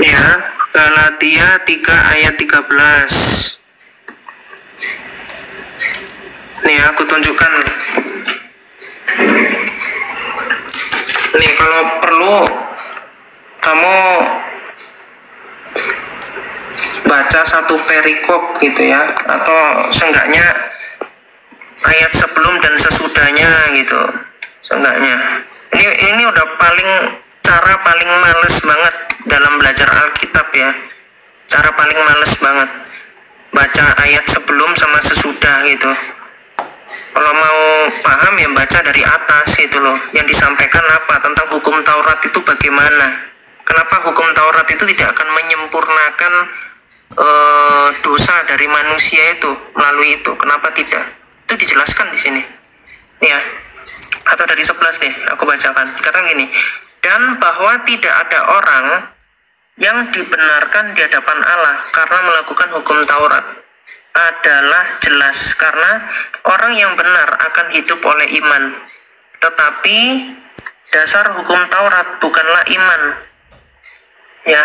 Ya, Galatia 3 ayat 13. Nih aku tunjukkan. Nih kalau perlu kamu baca satu perikop gitu ya, atau seenggaknya ayat sebelum dan sesudahnya gitu, seenggaknya. Ini udah cara paling males banget dalam belajar Alkitab ya. Cara paling males banget baca ayat sebelum sama sesudah gitu. Kalau mau paham ya baca dari atas gitu loh. Yang disampaikan apa tentang hukum Taurat itu bagaimana? Kenapa hukum Taurat itu tidak akan menyempurnakan dosa dari manusia itu melalui itu? Kenapa tidak? Itu dijelaskan di sini. Ya. Atau dari 11 deh, aku bacakan. Dikatakan gini, dan bahwa tidak ada orang yang dibenarkan di hadapan Allah karena melakukan hukum Taurat adalah jelas, karena orang yang benar akan hidup oleh iman. Tetapi dasar hukum Taurat bukanlah iman, ya,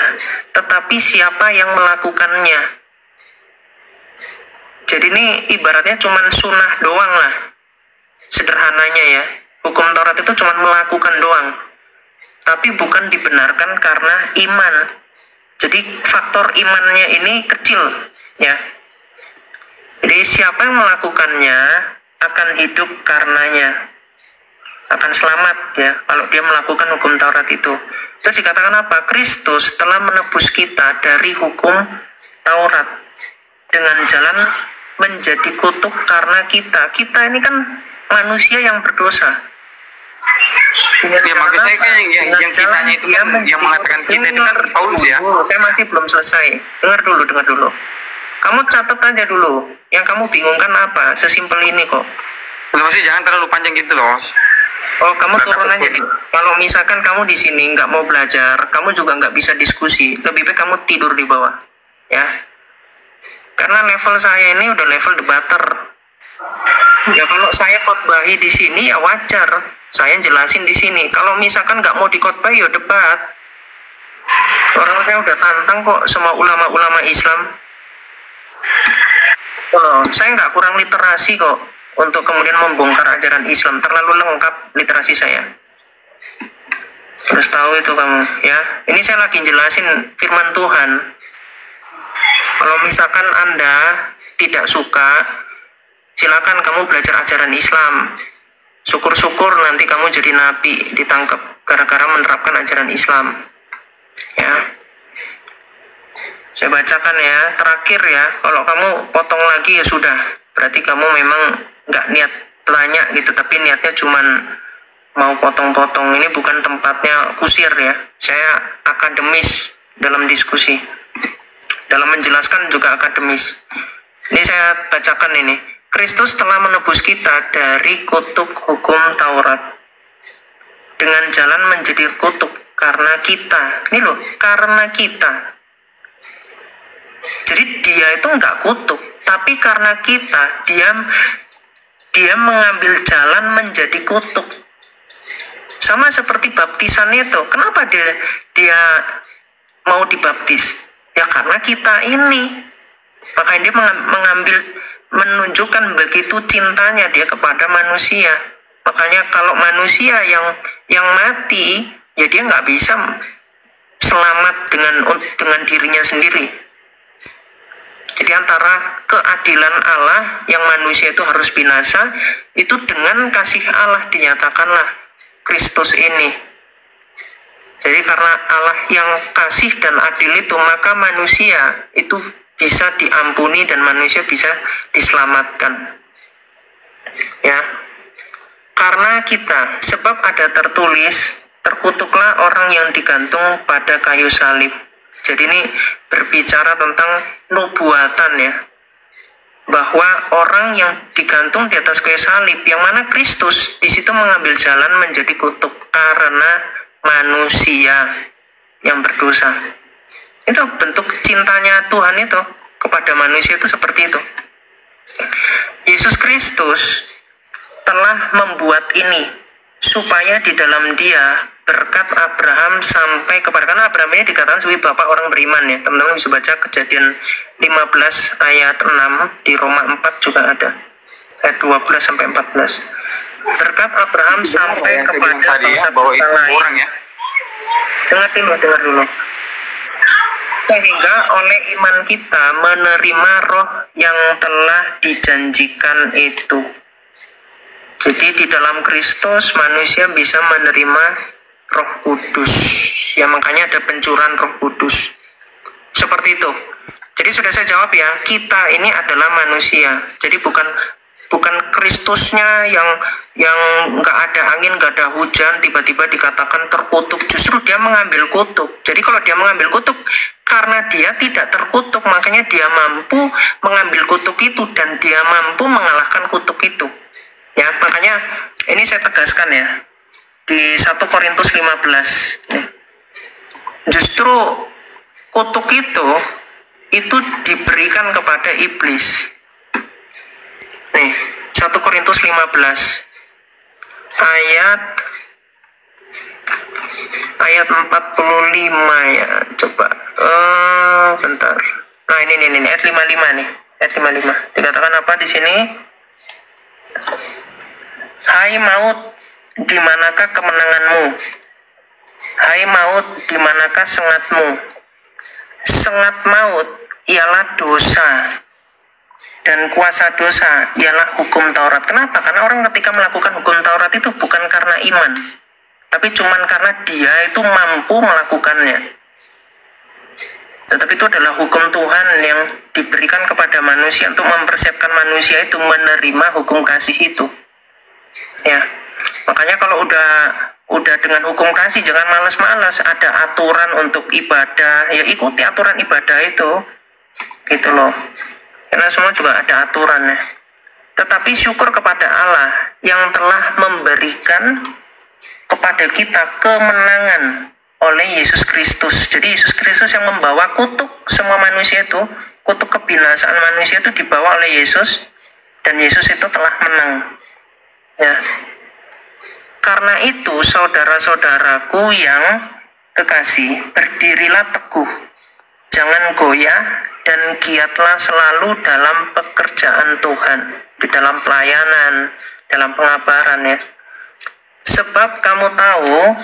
tetapi siapa yang melakukannya. Jadi ini ibaratnya cuman sunnah doang lah, sederhananya ya. Hukum Taurat itu cuma melakukan doang, tapi bukan dibenarkan karena iman. Jadi faktor imannya ini kecil ya. Jadi siapa yang melakukannya akan hidup karenanya, akan selamat ya kalau dia melakukan hukum Taurat itu. Itu dikatakan apa? Kristus telah menebus kita dari hukum Taurat dengan jalan menjadi kutuk karena kita ini kan manusia yang berdosa. Ya maksudnya kan yang kitanya itu kan yang mengatakan kita itu kan Paulus ya. Saya masih belum selesai. Dengar dulu. Kamu catat aja dulu. Yang kamu bingungkan apa? Sesimpel ini kok. Maksudnya jangan terlalu panjang gitu loh. Oh, kamu turun aja. Kalau misalkan kamu di sini nggak mau belajar, kamu juga nggak bisa diskusi. Lebih baik kamu tidur di bawah, ya. Karena level saya ini udah level debater. Ya kalau saya khotbahi di sini ya wajar. Saya jelasin di sini. Kalau misalkan nggak mau dikhotbahi ya debat. Orang saya udah tantang kok sama ulama-ulama Islam. Oh, saya nggak kurang literasi kok untuk kemudian membongkar ajaran Islam. Terlalu lengkap literasi saya. Harus tahu itu kamu ya. Ini saya lagi jelasin firman Tuhan. Kalau misalkan Anda tidak suka, silakan kamu belajar ajaran Islam. Syukur-syukur nanti kamu jadi nabi ditangkap gara-gara menerapkan ajaran Islam. Ya. Saya bacakan ya, terakhir ya. Kalau kamu potong lagi ya sudah. Berarti kamu memang nggak niat tanya gitu, tapi niatnya cuman mau potong-potong. Ini bukan tempatnya kusir ya. Saya akademis dalam diskusi. Dalam menjelaskan juga akademis. Ini saya bacakan ini. Kristus telah menebus kita dari kutuk hukum Taurat dengan jalan menjadi kutuk karena kita. Ini loh, karena kita. Jadi dia itu nggak kutuk, tapi karena kita, dia mengambil jalan menjadi kutuk. Sama seperti baptisan itu. Kenapa dia mau dibaptis? Ya karena kita ini. Makanya dia menunjukkan begitu cintanya dia kepada manusia. Makanya kalau manusia yang mati, ya dia nggak bisa selamat dengan dirinya sendiri. Jadi antara keadilan Allah yang manusia itu harus binasa, itu dengan kasih Allah dinyatakanlah Kristus ini. Jadi karena Allah yang kasih dan adil itu, maka manusia itu bisa diampuni dan manusia bisa diselamatkan. Ya. Karena kita, sebab ada tertulis, terkutuklah orang yang digantung pada kayu salib. Jadi ini berbicara tentang nubuatan ya. Bahwa orang yang digantung di atas kayu salib, yang mana Kristus di situ mengambil jalan menjadi kutuk karena manusia yang berdosa. Itu bentuk cintanya Tuhan itu kepada manusia itu seperti itu. Yesus Kristus telah membuat ini supaya di dalam Dia berkat Abraham sampai kepada, karena Abraham ini dikatakan sebagai bapak orang beriman ya. Teman-teman bisa baca Kejadian 15 ayat 6, di Roma 4 juga ada. Ayat 12 sampai 14. Berkat Abraham sampai kepada bangsa-bangsa lain. Ya. Dengar dulu. Sehingga oleh iman kita menerima roh yang telah dijanjikan itu. Jadi di dalam Kristus manusia bisa menerima Roh Kudus. Ya makanya ada pencurahan Roh Kudus. Seperti itu. Jadi sudah saya jawab ya, kita ini adalah manusia. Jadi bukan Kristusnya yang nggak ada angin, nggak ada hujan, tiba-tiba dikatakan terkutuk. Justru dia mengambil kutuk. Jadi kalau dia mengambil kutuk, karena dia tidak terkutuk, makanya dia mampu mengambil kutuk itu dan dia mampu mengalahkan kutuk itu. Ya, makanya ini saya tegaskan ya. Di 1 Korintus 15. Justru kutuk itu diberikan kepada iblis. Nih, 1 Korintus 15 ayat 45 ya. Coba bentar. Nah, ini ayat 55 nih. Ayat 55. Dikatakan apa di sini? Hai maut, di manakah kemenanganmu? Hai maut, di manakah sengatmu? Sengat maut ialah dosa, dan kuasa dosa ialah hukum Taurat. Kenapa? Karena orang ketika melakukan hukum Taurat itu bukan karena iman, tapi cuman karena dia itu mampu melakukannya. Tetapi itu adalah hukum Tuhan yang diberikan kepada manusia untuk mempersiapkan manusia itu menerima hukum kasih itu. Ya, makanya kalau udah dengan hukum kasih jangan malas-malas. Ada aturan untuk ibadah, ya ikuti aturan ibadah itu, gitu loh. Karena semua juga ada aturannya. Tetapi syukur kepada Allah yang telah memberikan kepada kita kemenangan oleh Yesus Kristus. Jadi Yesus Kristus yang membawa kutuk semua manusia itu, kutuk kebinasaan manusia itu dibawa oleh Yesus, dan Yesus itu telah menang. Ya. Karena itu saudara-saudaraku yang kekasih, berdirilah teguh, jangan goyah, dan giatlah selalu dalam pekerjaan Tuhan, di dalam pelayanan, dalam pengabaran ya. Sebab kamu tahu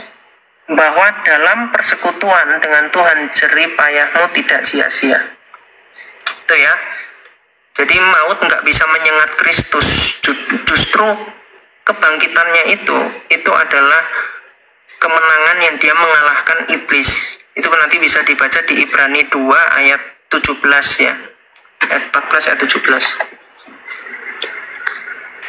bahwa dalam persekutuan dengan Tuhan jerih payahmu tidak sia-sia. Itu ya. Jadi maut nggak bisa menyengat Kristus. Justru kebangkitannya itu adalah kemenangan yang dia mengalahkan iblis. Itu nanti bisa dibaca di Ibrani 2 ayat 17 ya. Ayat 14 ayat 17.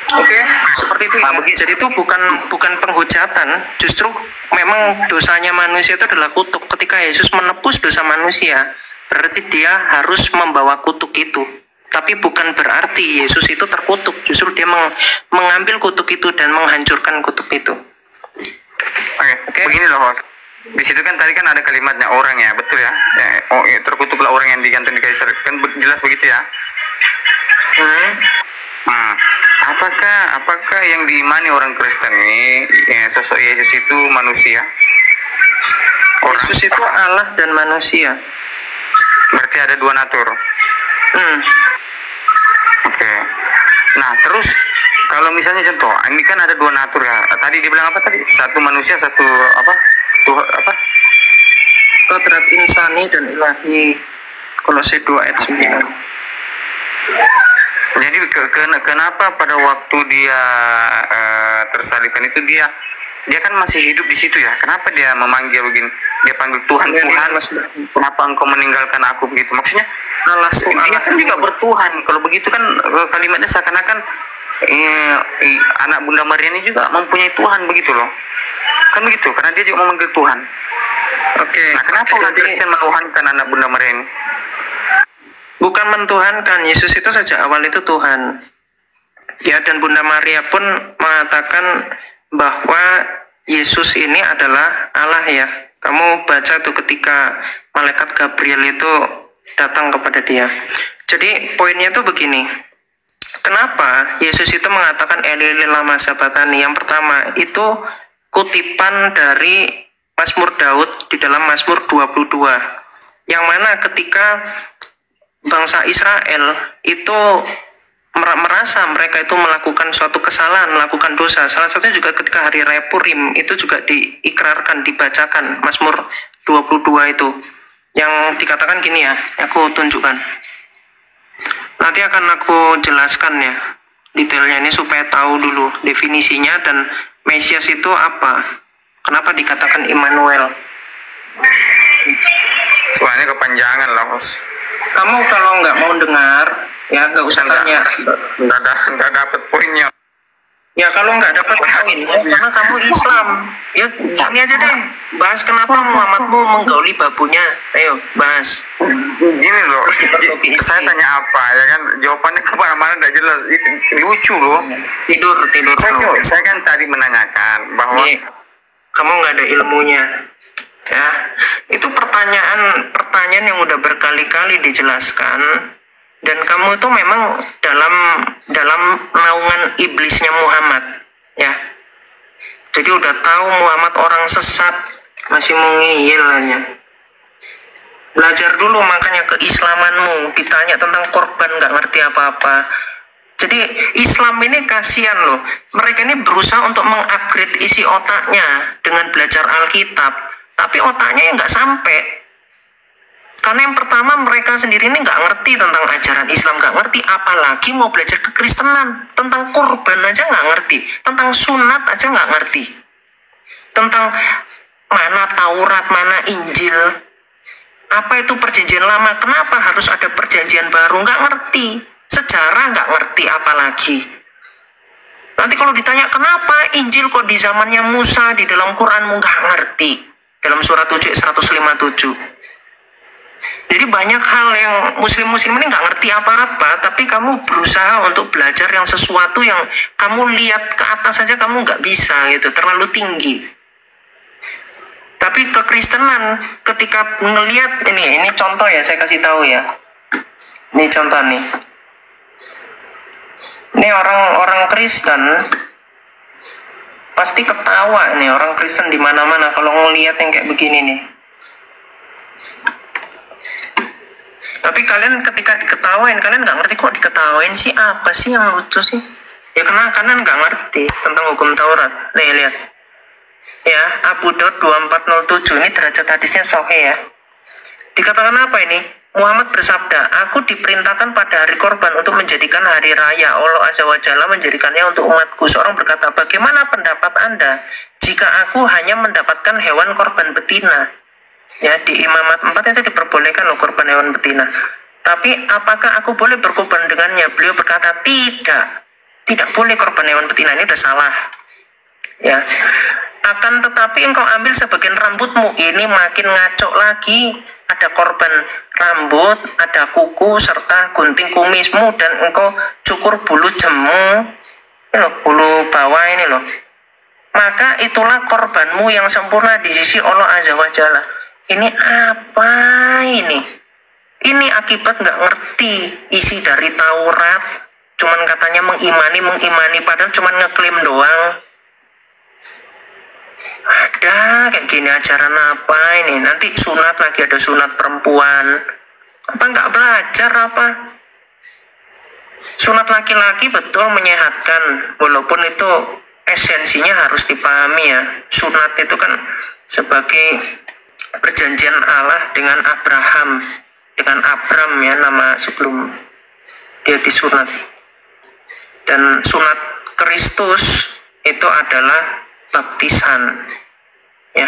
Oke, seperti itu ya. Jadi itu bukan penghujatan, justru memang dosanya manusia itu adalah kutuk. Ketika Yesus menebus dosa manusia, berarti dia harus membawa kutuk itu. Tapi bukan berarti Yesus itu terkutuk, justru dia mengambil kutuk itu dan menghancurkan kutuk itu. Oke. Begini loh, di situ kan tadi kan ada kalimatnya orang ya, betul ya? Terkutuklah orang yang digantung di kayu salib, kan jelas begitu ya? Nah, apakah yang diimani orang Kristen ini sosok Yesus itu manusia? Yesus itu Allah dan manusia. Berarti ada dua natur. Oke. Nah, terus kalau misalnya contoh, ini kan ada dua natur ya. Tadi dibilang apa tadi? Satu manusia, satu apa? Kodrat insani dan ilahi. Kolose 2 ayat 9. Jadi kenapa pada waktu dia tersalibkan itu dia kan masih hidup di situ ya? Kenapa dia memanggil begini? Dia panggil Tuhan, Tuhan. Kenapa engkau meninggalkan aku begitu? Maksudnya dia kan juga bertuhan. Kalau begitu kan kalimatnya seakan-akan anak Bunda Maria ini juga mempunyai Tuhan begitu loh. Kan begitu? Karena dia juga memanggil Tuhan. Oke. Nah, kenapa orang Kristen menuhankan anak Bunda Maria ini? Bukan mentuhankan, Yesus itu sejak awal itu Tuhan. Ya, dan Bunda Maria pun mengatakan bahwa Yesus ini adalah Allah ya. Kamu baca tuh ketika malaikat Gabriel itu datang kepada dia. Jadi poinnya tuh begini. Kenapa Yesus itu mengatakan Eli Eli lama sabatani? Yang pertama itu kutipan dari Mazmur Daud di dalam Mazmur 22, yang mana ketika bangsa Israel itu merasa mereka itu melakukan suatu kesalahan, melakukan dosa. Salah satunya juga ketika hari raya Purim itu juga diikrarkan, dibacakan Mazmur 22 itu, yang dikatakan gini ya, aku tunjukkan. Nanti akan aku jelaskan ya detailnya ini supaya tahu dulu definisinya dan Mesias itu apa. Kenapa dikatakan Immanuel? Soalnya kepanjangan lah, Bos. Kamu kalau nggak mau dengar, ya nggak usah tanya. Nggak dapet poinnya. Ya kalau nggak dapat poin, ya, karena kamu Islam. Ya gini aja deh, bahas kenapa Muhammadmu menggauli babunya. Ayo bahas. Gini loh, saya tanya apa ya kan, jawabannya kemana-mana nggak jelas. Itu lucu loh. Tidur. Saya kan tadi menanyakan bahwa kamu nggak ada ilmunya. Ya, itu pertanyaan yang udah berkali-kali dijelaskan, dan kamu itu memang dalam naungan iblisnya Muhammad, ya. Jadi udah tahu Muhammad orang sesat, masih mengiyel aja. Belajar dulu makanya keislamanmu, ditanya tentang korban nggak ngerti apa-apa. Jadi Islam ini kasihan loh, mereka ini berusaha untuk mengupgrade isi otaknya dengan belajar Alkitab, tapi otaknya yang nggak sampai. Karena yang pertama mereka sendiri ini nggak ngerti tentang ajaran Islam, nggak ngerti, apalagi mau belajar kekristenan. Tentang kurban aja nggak ngerti, tentang sunat aja nggak ngerti, tentang mana Taurat, mana Injil, apa itu perjanjian lama, kenapa harus ada perjanjian baru, nggak ngerti. Sejarah nggak ngerti apalagi. Nanti kalau ditanya kenapa Injil kok di zamannya Musa, di dalam Quranmu nggak ngerti, dalam surat 7 157. Jadi banyak hal yang muslim ini nggak ngerti apa-apa, tapi kamu berusaha untuk belajar yang sesuatu yang kamu lihat ke atas saja kamu nggak bisa gitu, terlalu tinggi. Tapi kekristenan ketika ngelihat ini contoh ya, saya kasih tahu ya. Ini contoh nih. Ini orang Kristen pasti ketawa nih, orang Kristen di mana-mana kalau ngelihat yang kayak begini nih. Tapi kalian ketika diketawain, kalian nggak ngerti kok diketawain sih, apa sih yang lucu sih? Ya karena kalian nggak ngerti tentang hukum Taurat. Nih lihat. Ya, Abu Daud 2407 ini derajat hadisnya sahih ya. Dikatakan apa ini? Muhammad bersabda, aku diperintahkan pada hari korban untuk menjadikan hari raya. Allah Azza wa Jalla menjadikannya untuk umatku. Seorang berkata, bagaimana pendapat Anda jika aku hanya mendapatkan hewan korban betina? Ya, di Imamat 4 itu diperbolehkan loh korban hewan betina. Tapi apakah aku boleh berkorban dengannya? Beliau berkata, tidak boleh korban hewan betina, ini udah salah. Ya, akan tetapi engkau ambil sebagian rambutmu, ini makin ngaco lagi. Ada korban rambut, ada kuku, serta gunting kumismu, dan engkau cukur bulu jemu, ini loh, bulu bawah ini loh. Maka itulah korbanmu yang sempurna di sisi Allah Azza wa Jalla. Ini apa ini? Ini akibat nggak ngerti isi dari Taurat, cuman katanya mengimani, padahal cuman ngeklaim doang. Ada kayak gini ajaran apa ini? Nanti sunat lagi, ada sunat perempuan. Apa nggak belajar apa? Sunat laki-laki betul menyehatkan, walaupun itu esensinya harus dipahami ya. Sunat itu kan sebagai perjanjian Allah dengan Abraham, dengan Abram ya, nama sebelum dia disunat. Dan sunat Kristus itu adalah baptisan ya.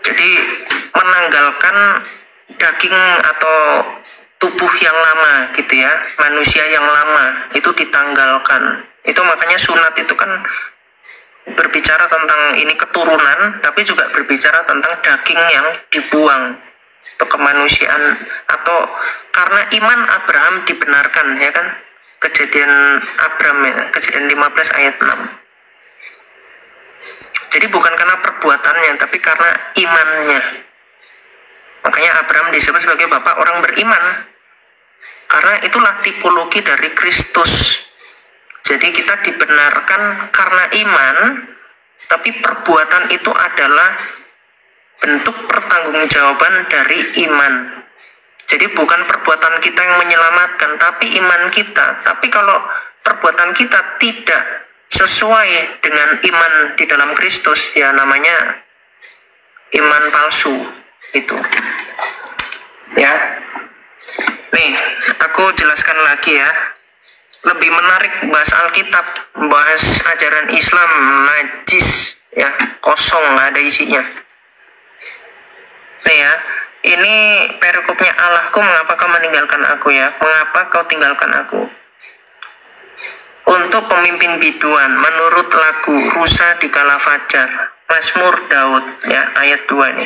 Jadi menanggalkan daging atau tubuh yang lama gitu ya, manusia yang lama itu ditanggalkan. Itu makanya sunat itu kan berbicara tentang ini keturunan, tapi juga berbicara tentang daging yang dibuang untuk kemanusiaan, atau karena iman Abraham dibenarkan ya kan, kejadian Abram ya, kejadian 15 ayat 6. Jadi bukan karena perbuatannya, tapi karena imannya. Makanya Abraham disebut sebagai bapak orang beriman, karena itulah tipologi dari Kristus. Jadi kita dibenarkan karena iman, tapi perbuatan itu adalah bentuk pertanggungjawaban dari iman. Jadi bukan perbuatan kita yang menyelamatkan, tapi iman kita. Tapi kalau perbuatan kita tidak sesuai dengan iman di dalam Kristus, ya namanya iman palsu itu. Ya. Nih, aku jelaskan lagi ya. Lebih menarik bahas Alkitab, bahas ajaran Islam najis, ya, kosong, nggak ada isinya. Nih ya, ini perikopnya, Allahku mengapa kau meninggalkan aku ya, mengapa kau tinggalkan aku. Untuk pemimpin biduan menurut lagu Rusa di Kala Fajar, Mazmur Daud ya, ayat 2 ini.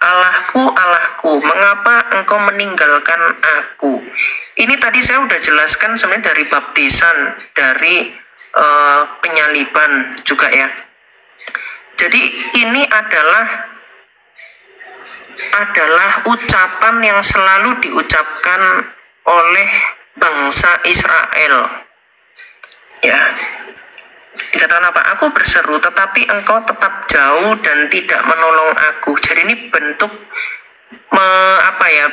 Allahku, Allahku, mengapa engkau meninggalkan aku? Ini tadi saya udah jelaskan sebenarnya dari baptisan, dari penyaliban juga ya. Jadi ini adalah ucapan yang selalu diucapkan oleh bangsa Israel. Ya. Dikatakan apa? Aku berseru tetapi engkau tetap jauh dan tidak menolong aku. Jadi ini bentuk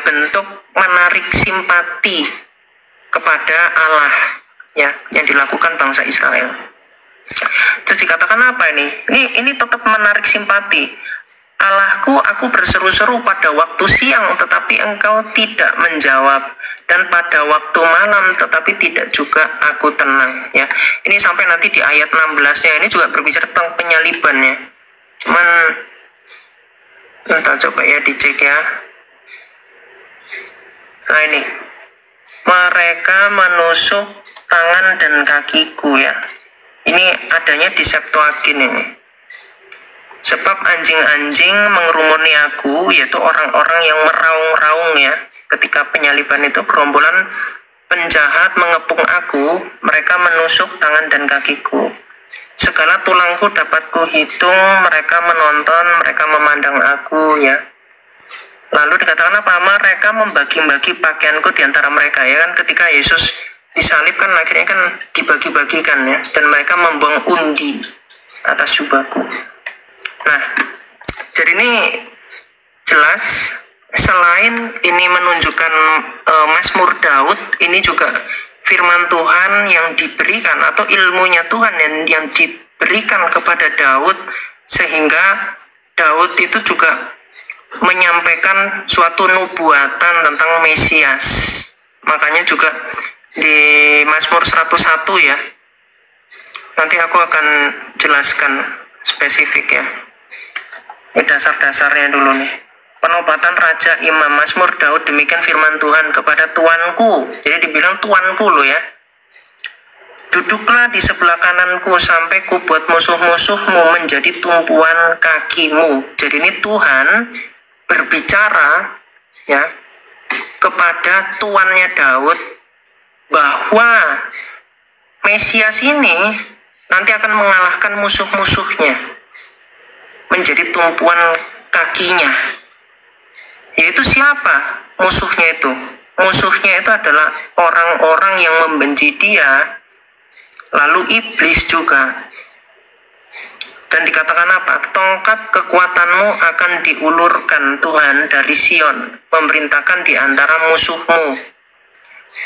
bentuk menarik simpati kepada Allah ya, yang dilakukan bangsa Israel. Terus dikatakan apa ini? Ini tetap menarik simpati. Allahku, aku berseru-seru pada waktu siang tetapi engkau tidak menjawab, dan pada waktu malam tetapi tidak juga aku tenang ya. Ini sampai nanti di ayat 16-nya ini juga berbicara tentang penyaliban ya. Cuman entah, coba ya dicek ya. Nah ini, mereka menusuk tangan dan kakiku ya. Ini adanya di Septuagint ini. Sebab anjing-anjing mengerumuni aku, yaitu orang-orang yang meraung-raung ya. Ketika penyaliban itu, gerombolan penjahat mengepung aku, mereka menusuk tangan dan kakiku. Segala tulangku dapat kuhitung, mereka menonton, mereka memandang aku ya. Lalu dikatakan apa? Mereka membagi-bagi pakaianku di antara mereka ya kan, ketika Yesus disalib kan akhirnya kan dibagi-bagikan ya, dan mereka membuang undi atas jubahku. Nah, jadi ini jelas selain ini menunjukkan Mazmur Daud, ini juga firman Tuhan yang diberikan atau ilmunya Tuhan yang diberikan kepada Daud, sehingga Daud itu juga menyampaikan suatu nubuatan tentang Mesias. Makanya juga di Mazmur 101 ya, nanti aku akan jelaskan spesifik ya. Ini dasar-dasarnya dulu nih. Penobatan Raja Imam Mazmur Daud, demikian firman Tuhan kepada Tuanku. Jadi dibilang Tuanku loh ya. Duduklah di sebelah kananku sampai kubuat musuh-musuhmu menjadi tumpuan kakimu. Jadi ini Tuhan berbicara ya kepada tuannya Daud bahwa Mesias ini nanti akan mengalahkan musuh-musuhnya menjadi tumpuan kakinya. Yaitu siapa musuhnya itu? Musuhnya itu adalah orang-orang yang membenci dia, lalu iblis juga. Dan dikatakan apa? Tongkat kekuatanmu akan diulurkan Tuhan dari Sion, memerintahkan di antara musuhmu.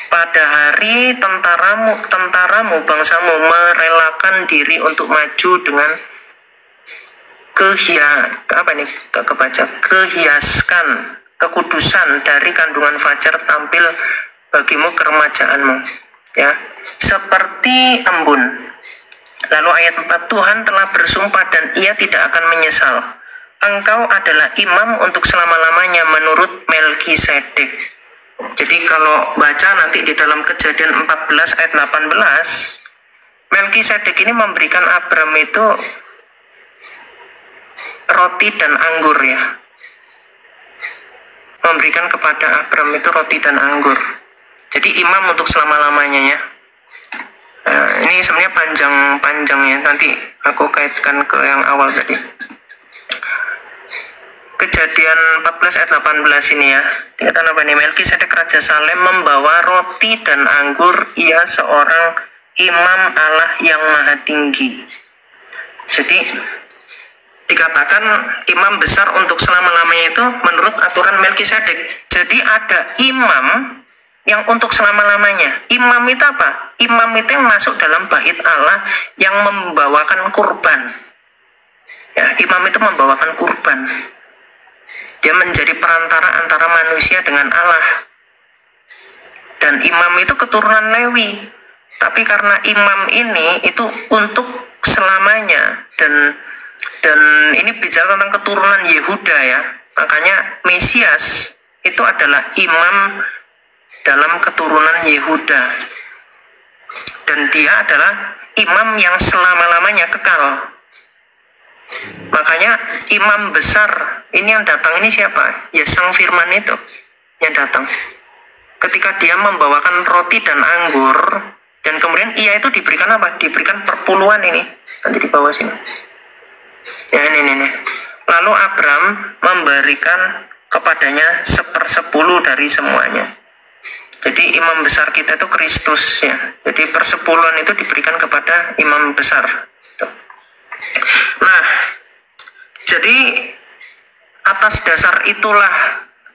Pada hari tentaramu bangsamu merelakan diri untuk maju dengan kehiaskan kekudusan dari kandungan fajar tampil bagimu keremajaanmu ya, seperti embun. Lalu ayat 4, Tuhan telah bersumpah dan ia tidak akan menyesal. Engkau adalah imam untuk selama-lamanya menurut Melkisedek. Jadi kalau baca nanti di dalam Kejadian 14 ayat 18, Melkisedek ini memberikan Abram itu roti dan anggur ya. Memberikan kepada Abram itu roti dan anggur. Jadi imam untuk selama-lamanya ya. Ini sebenarnya panjang ya, nanti aku kaitkan ke yang awal tadi. Kejadian 14 ayat 18 ini ya, dikatakan apa nih? Melkisedek Raja Salem membawa roti dan anggur, ia seorang imam Allah yang maha tinggi. Jadi dikatakan imam besar untuk selama-lamanya itu menurut aturan Melkisedek. Jadi ada imam yang untuk selama-lamanya. Imam itu apa? Imam itu yang masuk dalam bait Allah yang membawakan kurban. Ya, imam itu membawakan kurban. Dia menjadi perantara antara manusia dengan Allah. Dan imam itu keturunan Lewi. Tapi karena imam ini itu untuk selamanya, dan ini bicara tentang keturunan Yehuda ya. Makanya Mesias itu adalah imam dalam keturunan Yehuda. Dan dia adalah imam yang selama-lamanya kekal. Makanya imam besar ini yang datang ini siapa? Ya Sang Firman itu yang datang. Ketika dia membawakan roti dan anggur, dan kemudian ia itu diberikan apa? Diberikan perpuluhan ini. Nanti di bawah sini. Ya ini. Lalu Abram memberikan kepadanya 1/10 dari semuanya. Jadi imam besar kita itu Kristus ya. Jadi persepuluhan itu diberikan kepada imam besar. Nah, jadi atas dasar itulah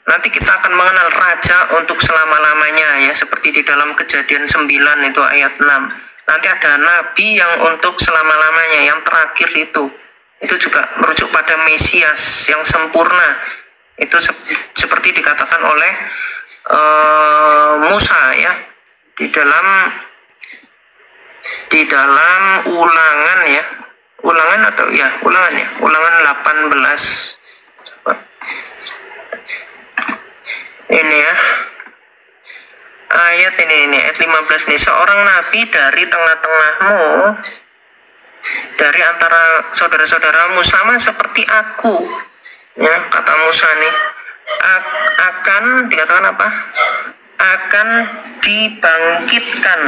nanti kita akan mengenal raja untuk selama-lamanya ya, seperti di dalam Kejadian 9 itu ayat 6. Nanti ada nabi yang untuk selama-lamanya, yang terakhir itu juga merujuk pada Mesias yang sempurna. Itu seperti dikatakan oleh Musa ya di dalam Ulangan ya. Ulangan 18. Ini ya. Ayat ini ayat 15 nih. Seorang nabi dari tengah-tengahmu, dari antara saudara-saudaramu, sama seperti aku. Ya, kata Musa nih. Akan dikatakan apa? Akan dibangkitkan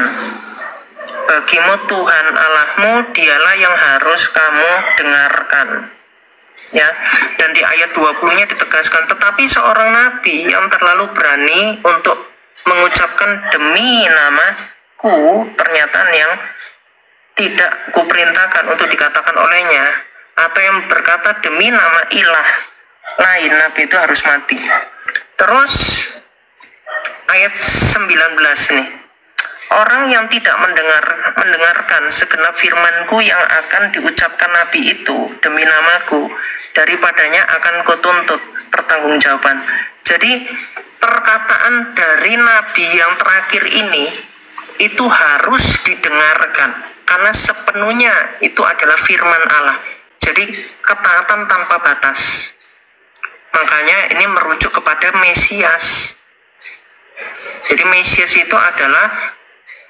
bagimu Tuhan Allahmu, dialah yang harus kamu dengarkan. Ya, dan di ayat 20-nya ditegaskan, tetapi seorang nabi yang terlalu berani untuk mengucapkan demi namaku pernyataan yang tidak kuperintahkan untuk dikatakan olehnya, atau yang berkata demi nama ilah lain, nabi itu harus mati. Terus ayat 19 nih. Orang yang tidak mendengarkan segenap firmanku yang akan diucapkan nabi itu demi namaku, daripadanya akan kutuntut pertanggungjawaban. Jadi perkataan dari nabi yang terakhir ini itu harus didengarkan, karena sepenuhnya itu adalah firman Allah. Jadi ketaatan tanpa batas. Makanya ini merujuk kepada Mesias. Jadi Mesias itu adalah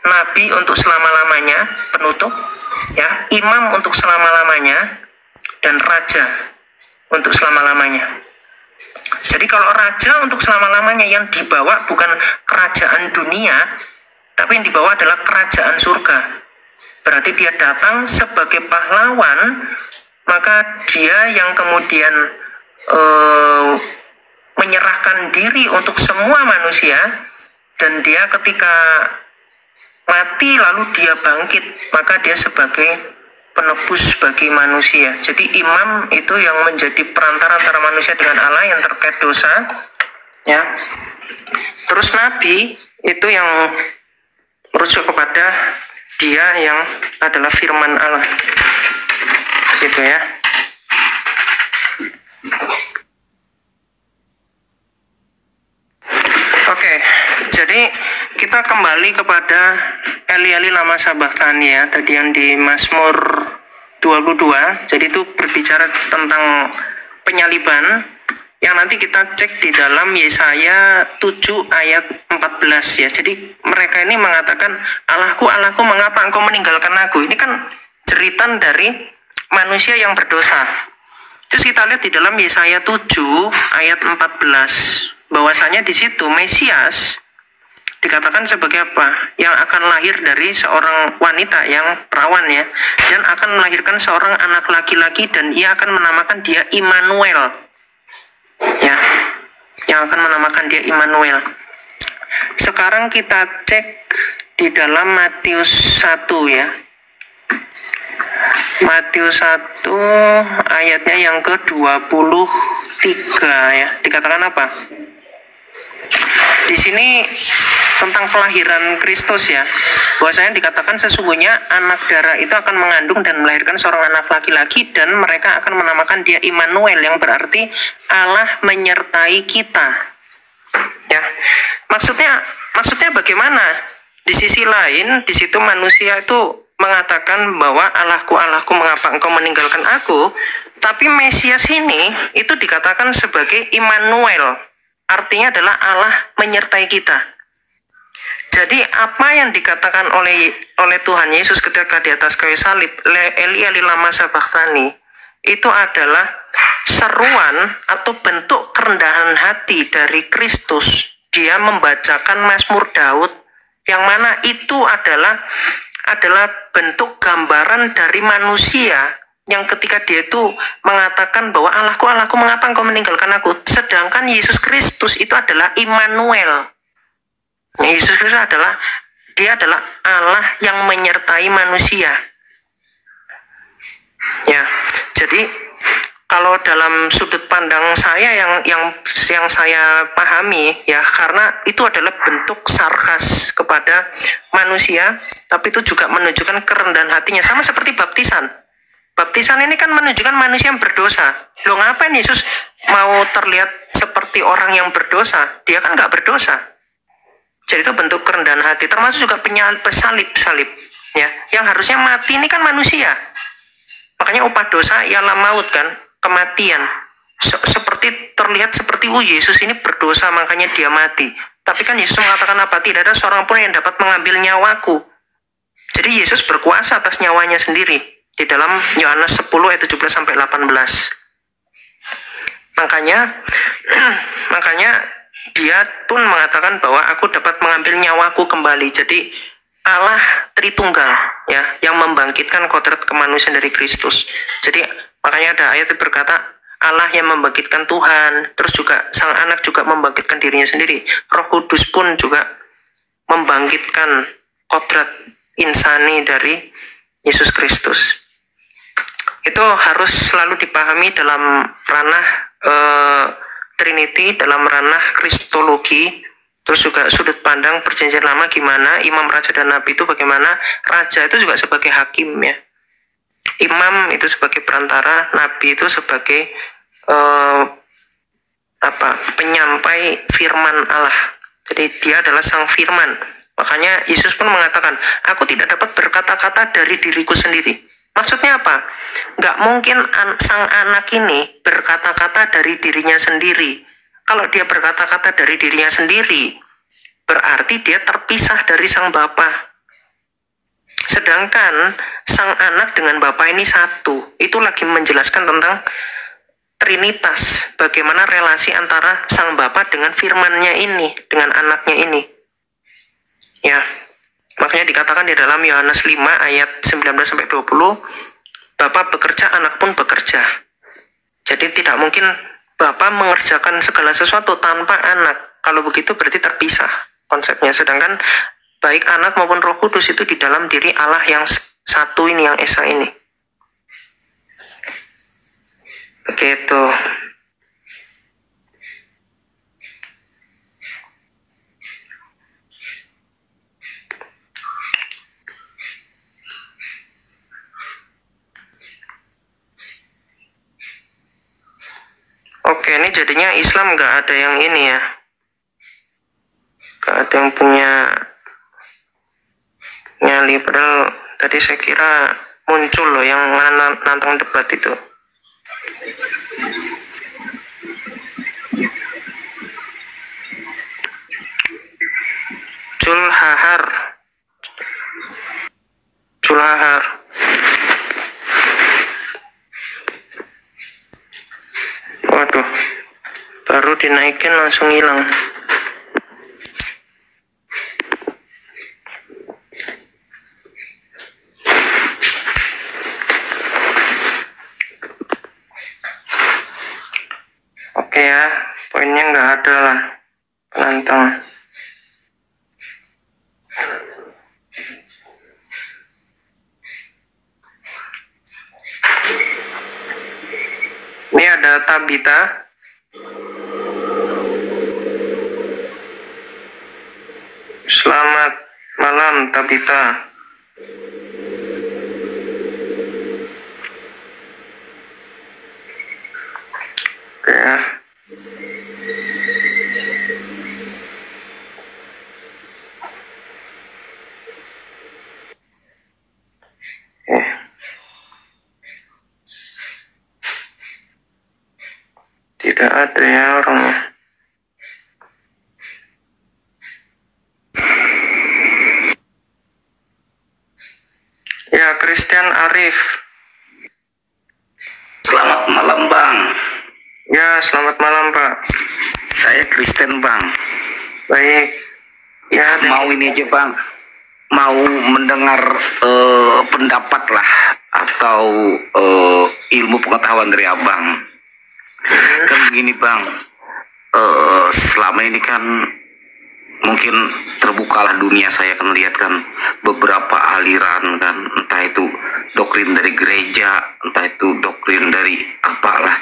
nabi untuk selama-lamanya, penutup ya, imam untuk selama-lamanya, dan raja untuk selama-lamanya. Jadi kalau raja untuk selama-lamanya, yang dibawa bukan kerajaan dunia, tapi yang dibawa adalah kerajaan surga. Berarti dia datang sebagai pahlawan, maka dia yang kemudian menyerahkan diri untuk semua manusia, dan dia ketika mati lalu dia bangkit, maka dia sebagai penebus bagi manusia. Jadi imam itu yang menjadi perantara antara manusia dengan Allah yang terkait dosa ya. Terus nabi itu yang merujuk kepada dia yang adalah firman Allah gitu ya. Oke, jadi kita kembali kepada Eli lama sabachthani ya, tadi yang di Mazmur 22. Jadi itu berbicara tentang penyaliban yang nanti kita cek di dalam Yesaya 7 ayat 14 ya. Jadi mereka ini mengatakan, Allahku, Allahku, mengapa engkau meninggalkan aku? Ini kan jeritan dari manusia yang berdosa. Terus kita lihat di dalam Yesaya 7 ayat 14. Bahwasanya di situ Mesias dikatakan sebagai apa? Yang akan lahir dari seorang wanita yang perawan ya, dan akan melahirkan seorang anak laki-laki, dan ia akan menamakan dia Immanuel. Ya, yang akan menamakan dia Immanuel. Sekarang kita cek di dalam Matius 1 ya. Matius 1 ayatnya yang ke-23 ya. Dikatakan apa? Di sini tentang kelahiran Kristus ya. Bahwasanya dikatakan sesungguhnya anak darah itu akan mengandung dan melahirkan seorang anak laki-laki dan mereka akan menamakan dia Immanuel yang berarti Allah menyertai kita. Ya. Maksudnya bagaimana? Di sisi lain, di situ manusia itu mengatakan bahwa Allahku, Allahku, mengapa engkau meninggalkan aku? Tapi Mesias ini itu dikatakan sebagai Immanuel. Artinya adalah Allah menyertai kita. Jadi apa yang dikatakan oleh Tuhan Yesus ketika di atas kayu salib, Eli Eli lama sabachthani, itu adalah seruan atau bentuk kerendahan hati dari Kristus. Dia membacakan Mazmur Daud, yang mana itu adalah bentuk gambaran dari manusia yang ketika dia itu mengatakan bahwa Allahku, Allahku, mengapa engkau meninggalkan aku? Sedangkan Yesus Kristus itu adalah Immanuel. Yesus Kristus adalah Allah yang menyertai manusia. Ya, jadi kalau dalam sudut pandang saya yang saya pahami ya, karena itu adalah bentuk sarkas kepada manusia, tapi itu juga menunjukkan kerendahan hatinya, sama seperti baptisan. Baptisan ini kan menunjukkan manusia yang berdosa. Loh, ngapain Yesus mau terlihat seperti orang yang berdosa? Dia kan nggak berdosa. Jadi itu bentuk kerendahan hati, termasuk juga salib ya. Yang harusnya mati ini kan manusia. Makanya upah dosa ialah maut kan, kematian. Seperti terlihat seperti Yesus ini berdosa makanya dia mati. Tapi kan Yesus mengatakan apa? Tidak ada seorang pun yang dapat mengambil nyawaku. Jadi Yesus berkuasa atas nyawanya sendiri di dalam Yohanes 10 ayat 17 sampai 18. Makanya dia pun mengatakan bahwa aku dapat mengambil nyawaku kembali. Jadi Allah Tritunggal ya, yang membangkitkan kodrat kemanusiaan dari Kristus. Jadi makanya ada ayat yang berkata Allah yang membangkitkan Tuhan, terus juga Sang Anak juga membangkitkan dirinya sendiri. Roh Kudus pun juga membangkitkan kodrat insani dari Yesus Kristus. Itu harus selalu dipahami dalam ranah Trinity, dalam ranah Kristologi. Terus juga sudut pandang perjanjian lama gimana, imam, raja, dan nabi itu bagaimana. Raja itu juga sebagai hakim ya, imam itu sebagai perantara, nabi itu sebagai penyampai firman Allah. Jadi dia adalah sang firman. Makanya Yesus pun mengatakan, aku tidak dapat berkata-kata dari diriku sendiri. Maksudnya apa? Nggak mungkin sang anak ini berkata-kata dari dirinya sendiri. Kalau dia berkata-kata dari dirinya sendiri, berarti dia terpisah dari sang Bapa. Sedangkan sang anak dengan Bapa ini satu. Itu lagi menjelaskan tentang Trinitas, bagaimana relasi antara sang Bapa dengan firman-Nya ini, dengan anaknya ini. Ya, makanya dikatakan di dalam Yohanes 5 ayat 19-20, Bapa bekerja, anak pun bekerja. Jadi tidak mungkin Bapa mengerjakan segala sesuatu tanpa anak. Kalau begitu berarti terpisah konsepnya. Sedangkan baik anak maupun Roh Kudus itu di dalam diri Allah yang satu ini, yang Esa ini. Begitu. Oke, ini jadinya Islam nggak ada yang ini ya, nggak ada yang punya nyali. Padahal tadi saya kira muncul loh yang nantang debat itu. Julhahar. Waduh, baru dinaikin langsung hilang. Oke ya, poinnya nggak ada lah penantang. Ini ada Tabita. Selamat malam Tabita. Oke ya. Tidak ada ya orangnya. Ya, Christian Arif. Selamat malam Bang. Ya, selamat malam Pak. Saya Kristen Bang. Baik. Ya, Mau ini aja Bang. Mau mendengar pendapat lah atau ilmu pengetahuan dari Abang. Kan begini Bang. Selama ini kan mungkin terbukalah dunia, saya kan lihat kan beberapa aliran kan, entah itu doktrin dari gereja, entah itu doktrin dari apalah,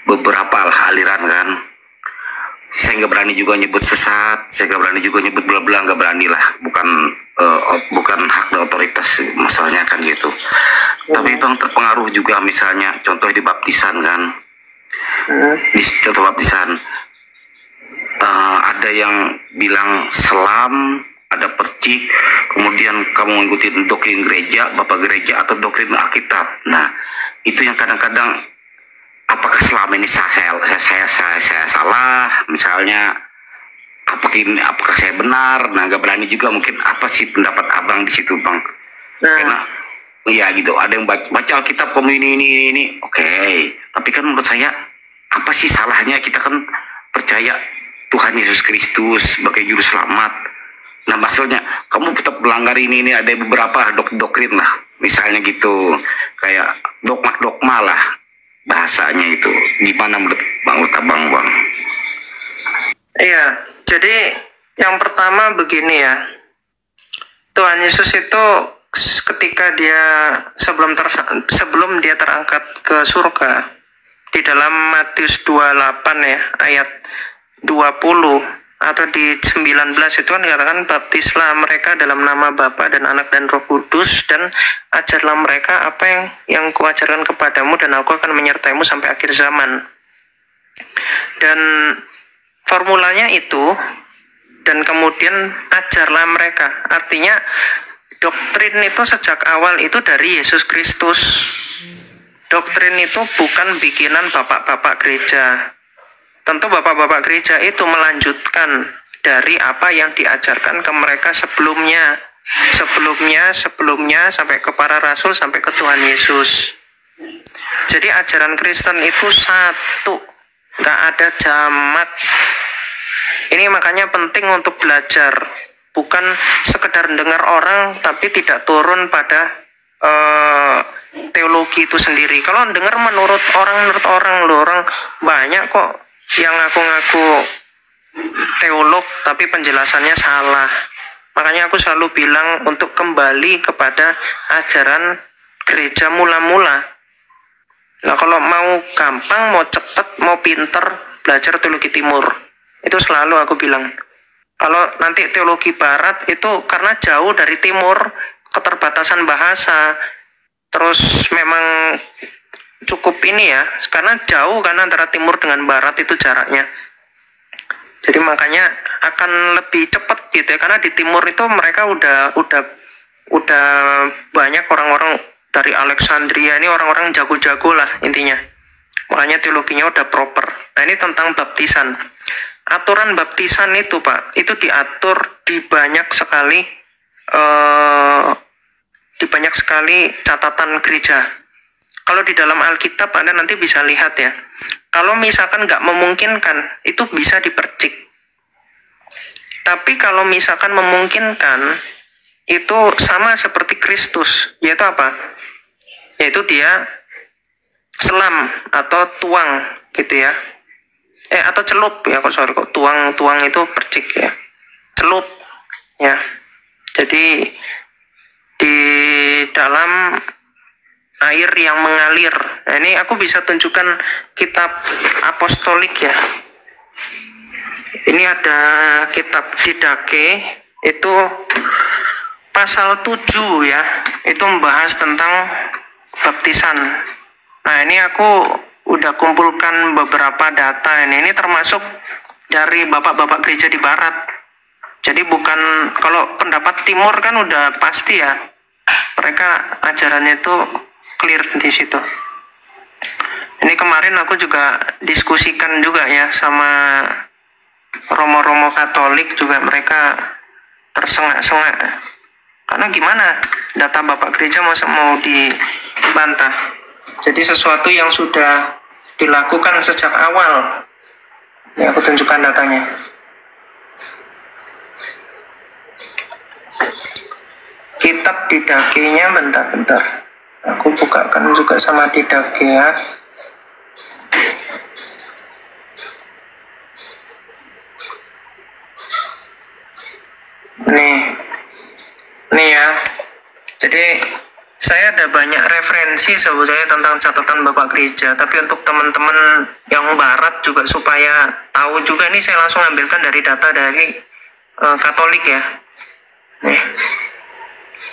beberapa lah aliran kan. Saya nggak berani juga nyebut sesat, saya nggak berani juga nyebut bla bla, nggak berani lah, bukan hak dan otoritas masalahnya kan gitu. Tapi Bang terpengaruh juga, misalnya contoh di baptisan kan, di contoh baptisan ada yang bilang selam, ada percik, kemudian kamu mengikuti doktrin gereja, bapak gereja, atau doktrin Alkitab. Nah, itu yang kadang-kadang apakah selama ini saya salah, misalnya apakah saya benar? Nah, nggak berani juga, mungkin apa sih pendapat Abang di situ Bang? Karena ya gitu, ada yang baca Alkitab kamu ini, oke. Tapi kan menurut saya apa sih salahnya, kita kan percaya Tuhan Yesus Kristus sebagai juru selamat. Nah, maksudnya kamu tetap melanggar ini ada beberapa doktrin lah, misalnya gitu, kayak dogma lah bahasanya itu. Gimana menurut Abang Bang? Iya, jadi yang pertama begini ya. Tuhan Yesus itu ketika dia sebelum dia terangkat ke surga, di dalam Matius 28 ya, ayat 20 atau di 19 itu kan dikatakan, baptislah mereka dalam nama Bapa dan Anak dan Roh Kudus, dan ajarlah mereka apa yang kuajarkan kepadamu, dan aku akan menyertaimu sampai akhir zaman. Dan formulanya itu, dan kemudian ajarlah mereka, artinya doktrin itu sejak awal itu dari Yesus Kristus. Doktrin itu bukan bikinan bapak-bapak gereja. Tentu bapak-bapak gereja itu melanjutkan dari apa yang diajarkan ke mereka sebelumnya sampai ke para rasul, sampai ke Tuhan Yesus. Jadi ajaran Kristen itu satu, nggak ada jamak. Ini makanya penting untuk belajar, bukan sekedar dengar orang tapi tidak turun pada teologi itu sendiri. Kalau dengar menurut orang loh, orang banyak kok yang ngaku-ngaku teolog tapi penjelasannya salah. Makanya aku selalu bilang untuk kembali kepada ajaran gereja mula-mula. Nah, kalau mau gampang, mau cepet, mau pinter, belajar teologi timur. Itu selalu aku bilang. Kalau nanti teologi barat itu karena jauh dari timur, keterbatasan bahasa, terus memang cukup ini ya, karena jauh kan antara timur dengan barat itu jaraknya. Jadi makanya akan lebih cepat gitu ya, karena di timur itu mereka udah banyak orang-orang dari Alexandria, ini orang-orang jago-jago lah intinya. Makanya teologinya udah proper. Nah, ini tentang baptisan. Aturan baptisan itu Pak, itu diatur di banyak sekali catatan gereja. Kalau di dalam Alkitab Anda nanti bisa lihat ya, kalau misalkan nggak memungkinkan, itu bisa dipercik. Tapi kalau misalkan memungkinkan, itu sama seperti Kristus, yaitu apa? Yaitu dia selam atau tuang gitu ya. Atau celup ya, kok tuang itu percik ya. Celup ya. Jadi di dalam air yang mengalir. Nah, ini aku bisa tunjukkan kitab apostolik ya. Ini ada kitab Didache, itu pasal 7 ya, itu membahas tentang baptisan. Nah, ini aku udah kumpulkan beberapa data ini. Ini termasuk dari bapak-bapak gereja di barat. Jadi bukan, kalau pendapat timur kan udah pasti ya. Mereka ajarannya itu clear di situ. Ini kemarin aku juga diskusikan juga ya sama romo-romo Katolik juga, mereka tersengak-sengak. Karena gimana data bapak gereja masa mau dibantah? Jadi sesuatu yang sudah dilakukan sejak awal. Ini aku tunjukkan datanya. Kitab Didache-nya, bentar. Aku bukakan juga sama Didache ya. Nih ya. Jadi saya ada banyak referensi sebetulnya tentang catatan Bapak Gereja, tapi untuk teman-teman yang barat juga supaya tahu juga, ini saya langsung ambilkan dari data dari Katolik ya. Nih.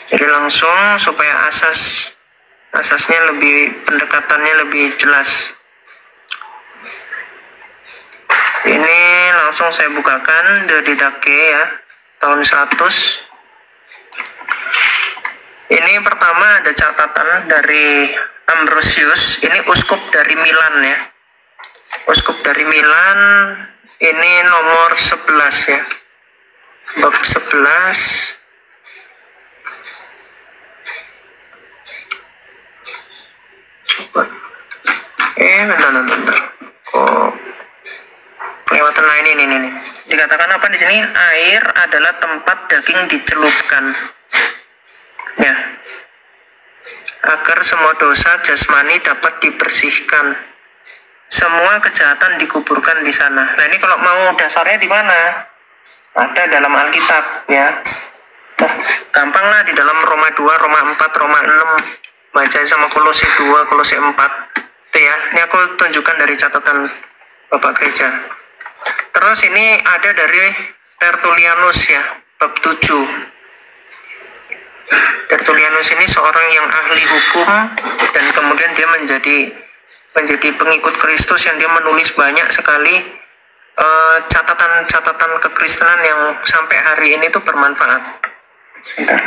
Jadi langsung supaya asasnya lebih, pendekatannya lebih jelas. Ini langsung saya bukakan The Didache ya, tahun 100. Ini pertama ada catatan dari Ambrosius, ini uskup dari Milan ya. Uskup dari Milan, ini nomor 11 ya. Bab 11. Bentar. Oh, kelewatan lain ini. Dikatakan apa di sini? Air adalah tempat daging dicelupkan. Ya. Agar semua dosa jasmani dapat dibersihkan. Semua kejahatan dikuburkan di sana. Nah, ini kalau mau dasarnya di mana? Ada dalam Alkitab ya. Gampang lah, di dalam Roma 2, Roma 4, Roma 6. Baca sama Kolose 2, Kolose 4. Itu ya. Ini aku tunjukkan dari catatan Bapak Gereja. Terus ini ada dari Tertullianus ya, bab 7. Tertullianus ini seorang yang ahli hukum, dan kemudian dia menjadi pengikut Kristus, yang dia menulis banyak sekali catatan kekristenan yang sampai hari ini tuh bermanfaat. Bentar.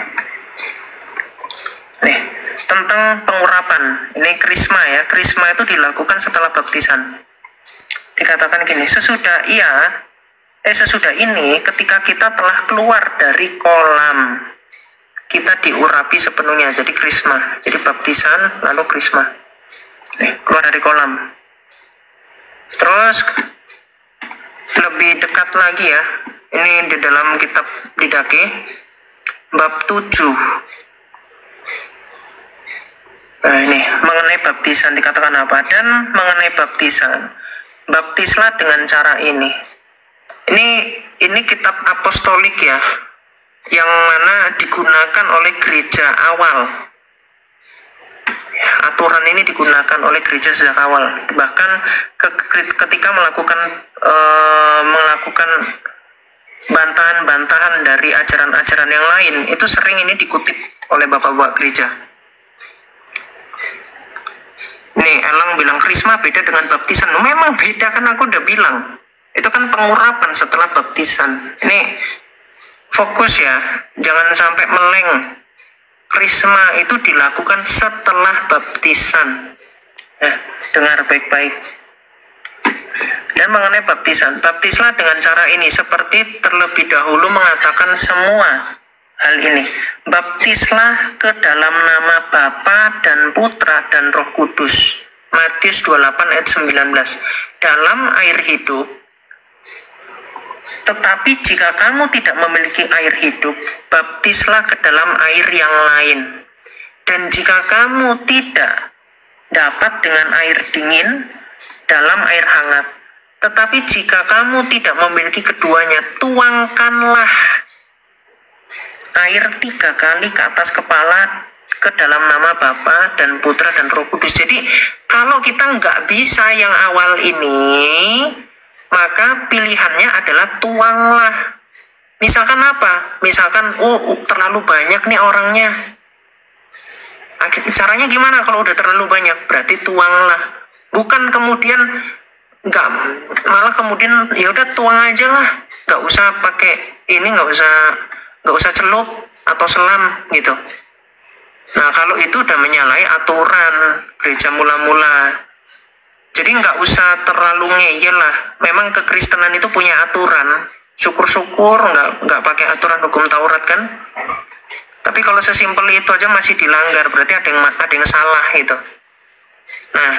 Nih, tentang pengurapan. Ini krisma ya. Krisma itu dilakukan setelah baptisan. Dikatakan gini, sesudah ini ketika kita telah keluar dari kolam, kita diurapi sepenuhnya. Jadi krisma. Jadi baptisan lalu krisma. Nih, keluar dari kolam. Terus lebih dekat lagi ya. Ini di dalam kitab Didache bab 7. Nah, ini mengenai baptisan dikatakan apa? Dan mengenai baptisan, baptislah dengan cara ini. Ini kitab apostolik ya, yang mana digunakan oleh gereja awal. Aturan ini digunakan oleh gereja sejak awal. Bahkan ketika melakukan bantahan-bantahan dari ajaran-ajaran yang lain, itu sering ini dikutip oleh bapak-bapak gereja. Nih, Elang bilang krisma beda dengan baptisan. Memang beda, kan aku udah bilang. Itu kan pengurapan setelah baptisan. Ini fokus ya, jangan sampai meleng. Krisma itu dilakukan setelah baptisan. Dengar baik-baik. Dan mengenai baptisan, baptislah dengan cara ini, seperti terlebih dahulu mengatakan semua hal ini. Baptislah ke dalam nama Bapa dan Putra dan Roh Kudus. Matius 28 ayat 19. Dalam air hidup. Tetapi jika kamu tidak memiliki air hidup, baptislah ke dalam air yang lain. Dan jika kamu tidak dapat dengan air dingin, dalam air hangat. Tetapi jika kamu tidak memiliki keduanya, tuangkanlah air 3 kali ke atas kepala ke dalam nama Bapa dan Putra dan Roh Kudus. Jadi kalau kita nggak bisa yang awal ini, maka pilihannya adalah tuanglah. Misalkan apa? Misalkan terlalu banyak nih orangnya. Caranya gimana kalau udah terlalu banyak? Berarti tuanglah. Bukan kemudian nggak, malah kemudian ya udah tuang aja lah, nggak usah pakai ini, nggak usah celup atau selam gitu. Nah kalau itu udah menyalahi aturan gereja mula-mula. Jadi nggak usah terlalu ngeyel lah. Memang kekristenan itu punya aturan. Syukur-syukur nggak pakai aturan hukum Taurat kan. Tapi kalau sesimpel itu aja masih dilanggar, berarti ada yang salah gitu. Nah,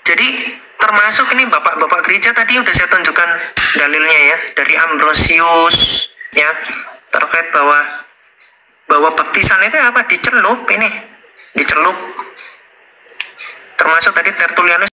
jadi termasuk ini bapak-bapak gereja tadi udah saya tunjukkan dalilnya ya, dari Ambrosius ya, terkait bahwa baptisan itu apa? Dicelup ini, dicelup. Termasuk tadi Tertullianus